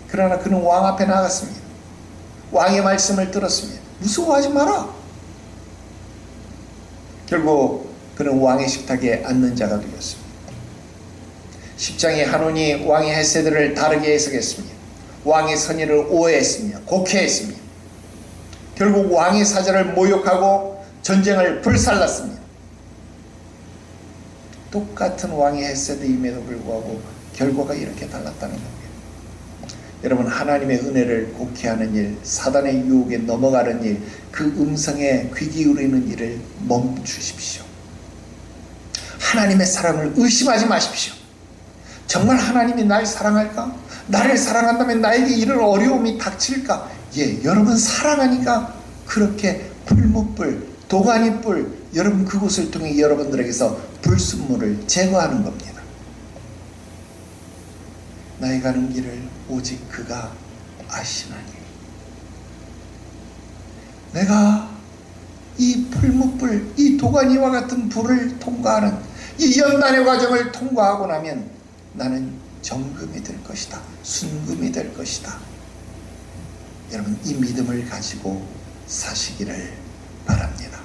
그러나 그는 왕 앞에 나갔습니다. 왕의 말씀을 들었습니다. 무서워하지 마라. 결국 그는 왕의 식탁에 앉는 자가 되었습니다. 10장의 한온이 왕의 헤세드를 다르게 해석했습니다. 왕의 선의를 오해했습니다. 곡해했습니다. 결국 왕의 사절을 모욕하고 전쟁을 불살랐습니다. 똑같은 왕의 헤세드임에도 불구하고 결과가 이렇게 달랐다는 겁니다. 여러분, 하나님의 은혜를 곡해하는 일, 사단의 유혹에 넘어가는 일, 그 음성에 귀 기울이는 일을 멈추십시오. 하나님의 사랑을 의심하지 마십시오. 정말 하나님이 날 사랑할까? 나를 사랑한다면 나에게 이런 어려움이 닥칠까? 예, 여러분 사랑하니까 그렇게 풀무불, 도가니불, 여러분 그곳을 통해 여러분들에게서 불순물을 제거하는 겁니다. 나의 가는 길을 오직 그가 아시나니. 내가 이 풀무불, 이 도가니와 같은 불을 통과하는 이 연단의 과정을 통과하고 나면 나는 정금이 될 것이다. 순금이 될 것이다. 여러분, 이 믿음을 가지고 사시기를 바랍니다.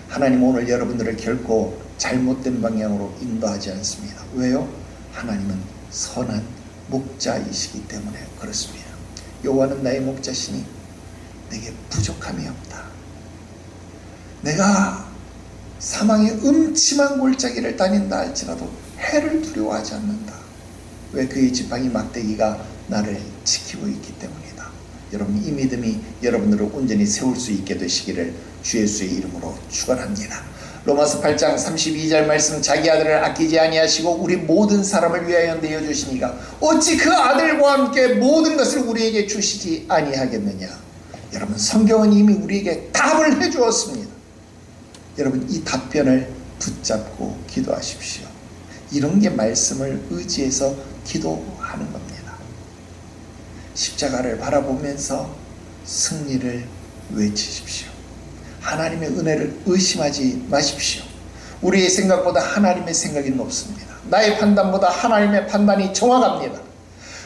하나님 오늘 여러분들을 결코 잘못된 방향으로 인도하지 않습니다. 왜요? 하나님은 선한 목자이시기 때문에 그렇습니다. 여호와는 나의 목자시니 내게 부족함이 없다. 내가 사망의 음침한 골짜기를 다닌다 할지라도 해를 두려워하지 않는다. 왜? 그의 지팡이 막대기가 나를 지키고 있기 때문이다. 여러분, 이 믿음이 여러분들을 온전히 세울 수 있게 되시기를 주 예수의 이름으로 축원합니다. 로마서 8장 32절 말씀, 자기 아들을 아끼지 아니하시고 우리 모든 사람을 위하여 내어주시니가 어찌 그 아들과 함께 모든 것을 우리에게 주시지 아니하겠느냐. 여러분, 성경은 이미 우리에게 답을 해주었습니다. 여러분, 이 답변을 붙잡고 기도하십시오. 이런 게 말씀을 의지해서 기도하는 겁니다. 십자가를 바라보면서 승리를 외치십시오. 하나님의 은혜를 의심하지 마십시오. 우리의 생각보다 하나님의 생각이 높습니다. 나의 판단보다 하나님의 판단이 정확합니다.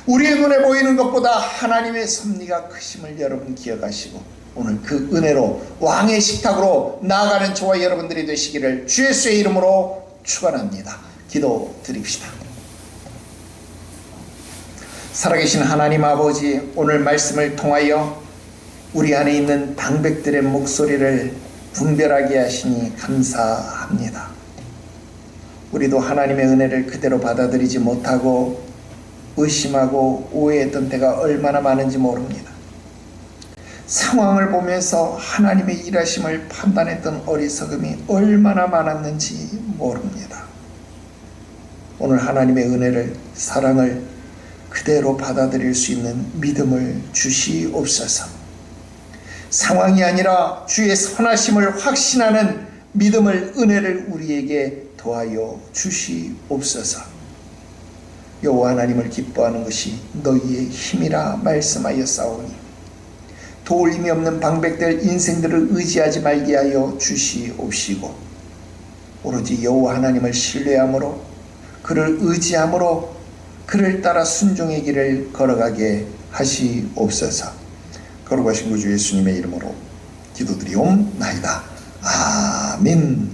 우리의 눈에 보이는 것보다 하나님의 섭리가 크심을 여러분 기억하시고 오늘 그 은혜로 왕의 식탁으로 나아가는 저와 여러분들이 되시기를 주 예수의 이름으로 축원합니다. 기도 드립시다. 살아계신 하나님 아버지, 오늘 말씀을 통하여 우리 안에 있는 방백들의 목소리를 분별하게 하시니 감사합니다. 우리도 하나님의 은혜를 그대로 받아들이지 못하고 의심하고 오해했던 때가 얼마나 많은지 모릅니다. 상황을 보면서 하나님의 일하심을 판단했던 어리석음이 얼마나 많았는지 모릅니다. 오늘 하나님의 은혜를, 사랑을 그대로 받아들일 수 있는 믿음을 주시옵소서. 상황이 아니라 주의 선하심을 확신하는 믿음을, 은혜를 우리에게 더하여 주시옵소서. 여호와 하나님을 기뻐하는 것이 너희의 힘이라 말씀하여 싸우니 도울 힘이 없는 방백될 인생들을 의지하지 말게 하여 주시옵시고, 오로지 여호와 하나님을 신뢰함으로, 그를 의지함으로 그를 따라 순종의 길을 걸어가게 하시옵소서. 거룩하신 구주 예수님의 이름으로 기도드리옵나이다. 아멘.